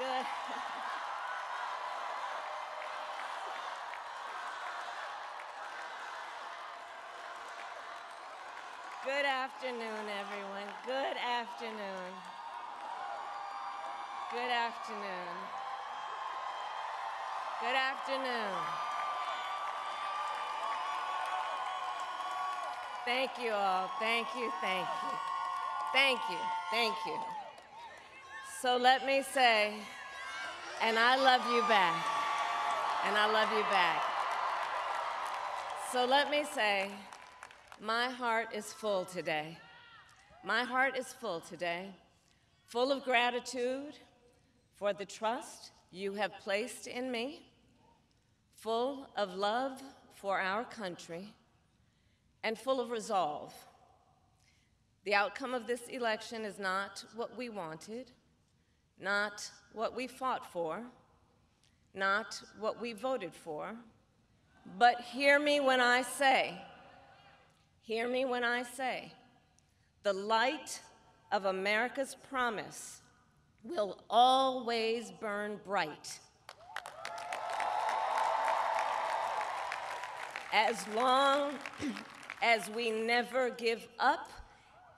Good. Good afternoon, everyone. Good afternoon. Good afternoon. Good afternoon. Thank you all. Thank you, thank you. Thank you, thank you. So let me say, and I love you back. And I love you back. So let me say, my heart is full today. My heart is full today, full of gratitude for the trust you have placed in me, full of love for our country, and full of resolve. The outcome of this election is not what we wanted, not what we fought for, not what we voted for, but hear me when I say, the light of America's promise will always burn bright. As long as we never give up,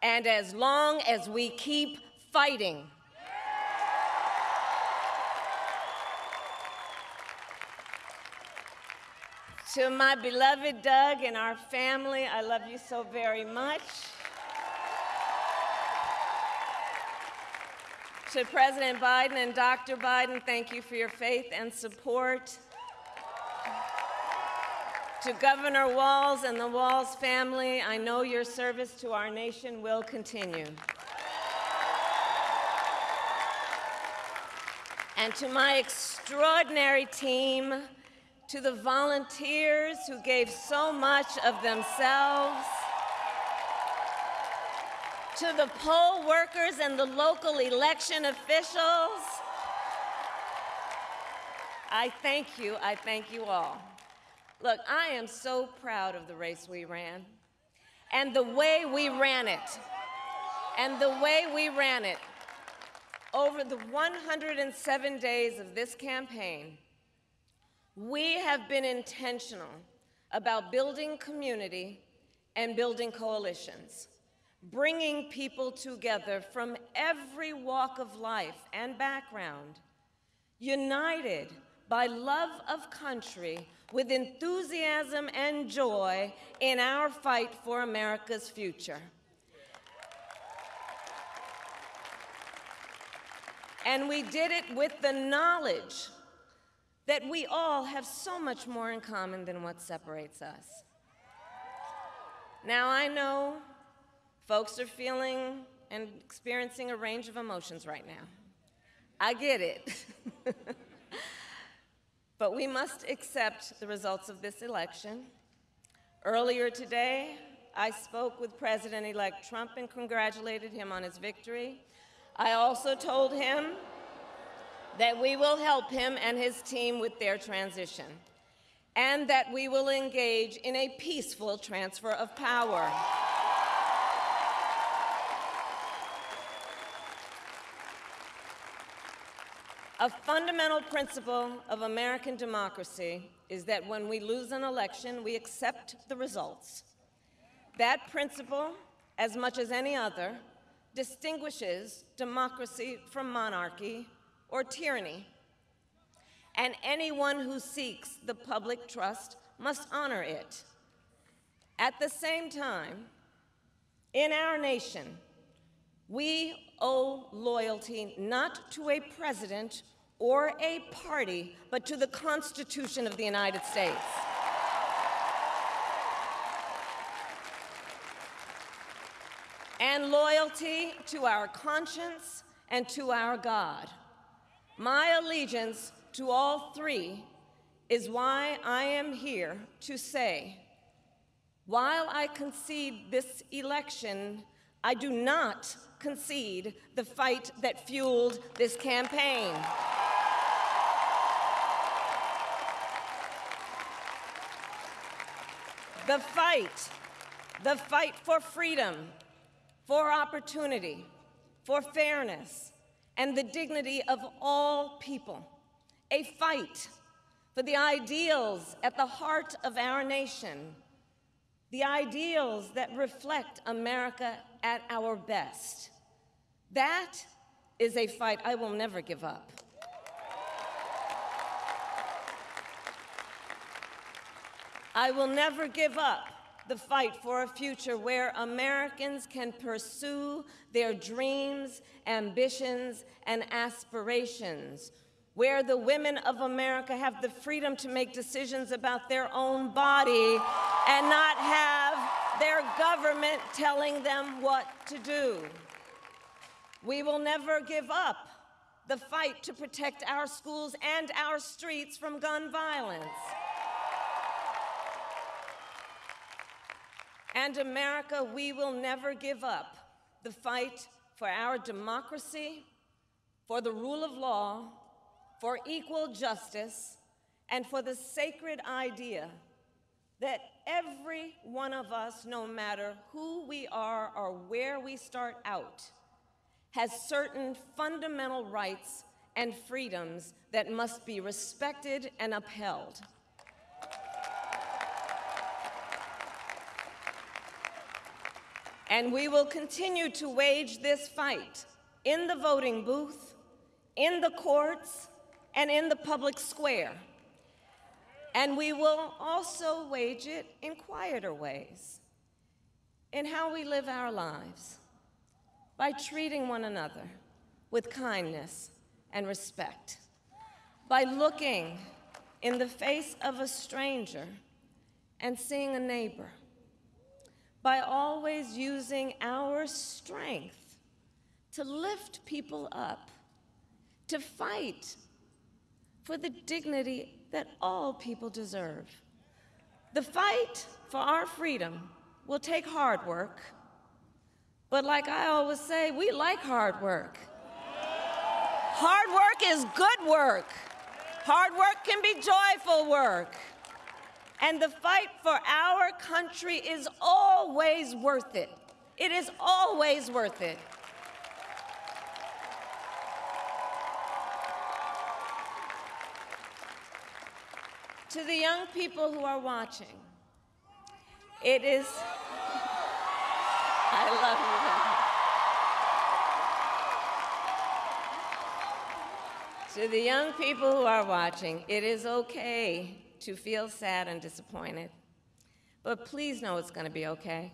and as long as we keep fighting. To my beloved Doug and our family, I love you so very much. To President Biden and Dr. Biden, thank you for your faith and support. To Governor Walz and the Walz family, I know your service to our nation will continue. And to my extraordinary team, to the volunteers who gave so much of themselves, to the poll workers and the local election officials, I thank you all. Look, I am so proud of the race we ran, and the way we ran it, Over the 107 days of this campaign, we have been intentional about building community and building coalitions, bringing people together from every walk of life and background, united by love of country with enthusiasm and joy in our fight for America's future. And we did it with the knowledge that we all have so much more in common than what separates us. Now, I know folks are feeling and experiencing a range of emotions right now. I get it. But we must accept the results of this election. Earlier today, I spoke with President-elect Trump and congratulated him on his victory. I also told him that we will help him and his team with their transition, and that we will engage in a peaceful transfer of power. A fundamental principle of American democracy is that when we lose an election, we accept the results. That principle, as much as any other, distinguishes democracy from monarchy or tyranny. And anyone who seeks the public trust must honor it. At the same time, in our nation, we owe loyalty not to a president or a party, but to the Constitution of the United States. And loyalty to our conscience and to our God. My allegiance to all three is why I am here to say, while I concede this election, I do not concede the fight that fueled this campaign. The fight for freedom, for opportunity, for fairness, and the dignity of all people, a fight for the ideals at the heart of our nation, the ideals that reflect America at our best. That is a fight I will never give up. I will never give up the fight for a future where Americans can pursue their dreams, ambitions, and aspirations, where the women of America have the freedom to make decisions about their own body and not have their government telling them what to do. We will never give up the fight to protect our schools and our streets from gun violence. And America, we will never give up the fight for our democracy, for the rule of law, for equal justice, and for the sacred idea that every one of us, no matter who we are or where we start out, has certain fundamental rights and freedoms that must be respected and upheld. And we will continue to wage this fight in the voting booth, in the courts, and in the public square. And we will also wage it in quieter ways, in how we live our lives, by treating one another with kindness and respect, by looking in the face of a stranger and seeing a neighbor, by always using our strength to lift people up, to fight for the dignity that all people deserve. The fight for our freedom will take hard work, but like I always say, we like hard work. Hard work is good work. Hard work can be joyful work. And the fight for our country is always worth it. It is always worth it. To the young people who are watching, it is, I love you. To the young people who are watching, it is okay to feel sad and disappointed, but please know it's going to be okay.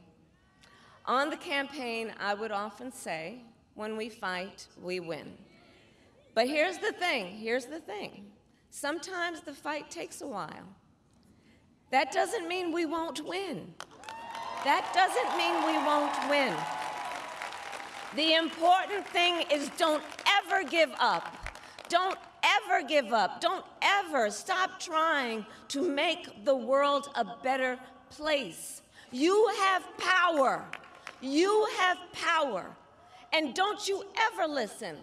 On the campaign, I would often say, when we fight, we win. But here's the thing. Sometimes the fight takes a while. That doesn't mean we won't win. That doesn't mean we won't win. The important thing is don't ever give up. Don't ever give up. Don't ever stop trying to make the world a better place. You have power. You have power. And don't you ever listen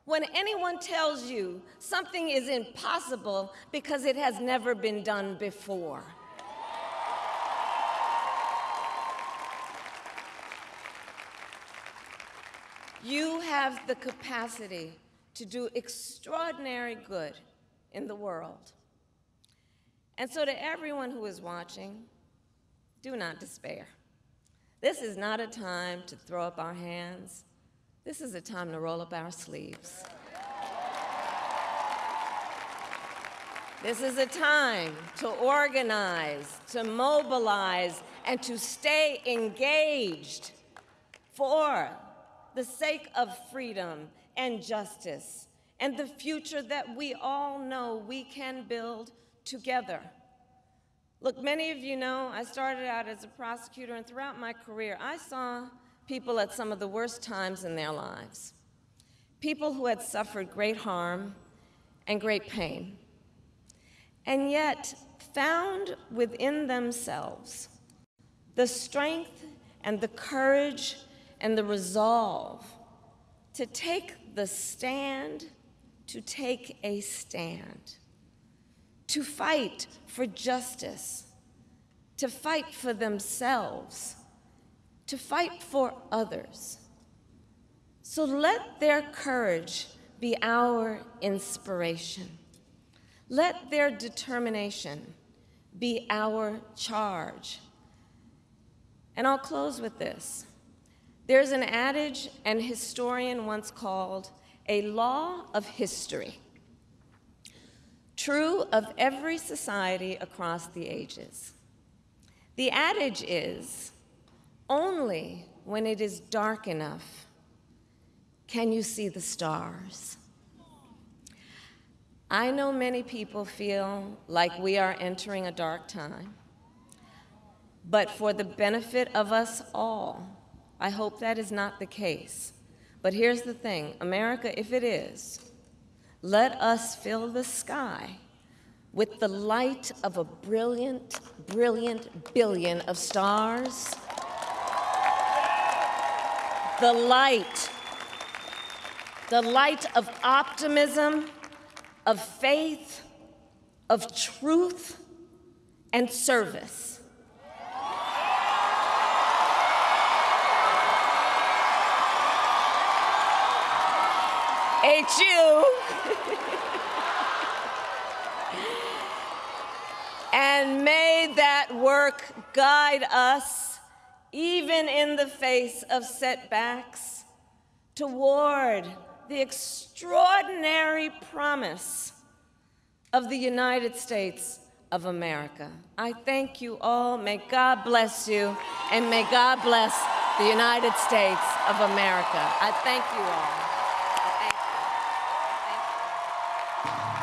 when anyone tells you something is impossible because it has never been done before. You have the capacity to do extraordinary good in the world. And so to everyone who is watching, do not despair. This is not a time to throw up our hands. This is a time to roll up our sleeves. This is a time to organize, to mobilize, and to stay engaged for the sake of freedom and justice, and the future that we all know we can build together. Look, many of you know I started out as a prosecutor, and throughout my career, I saw people at some of the worst times in their lives. People who had suffered great harm and great pain, and yet found within themselves the strength and the courage and the resolve to take the stand, to take a stand, to fight for justice, to fight for themselves, to fight for others. So let their courage be our inspiration. Let their determination be our charge. And I'll close with this. There's an adage an historian once called a law of history, true of every society across the ages. The adage is, only when it is dark enough can you see the stars. I know many people feel like we are entering a dark time, but for the benefit of us all, I hope that is not the case. But here's the thing, America, if it is, let us fill the sky with the light of a brilliant, brilliant billion of stars. The light of optimism, of faith, of truth, and service. HU. And may that work guide us, even in the face of setbacks, toward the extraordinary promise of the United States of America. I thank you all. May God bless you, and may God bless the United States of America. I thank you all. I thank you. Thank you.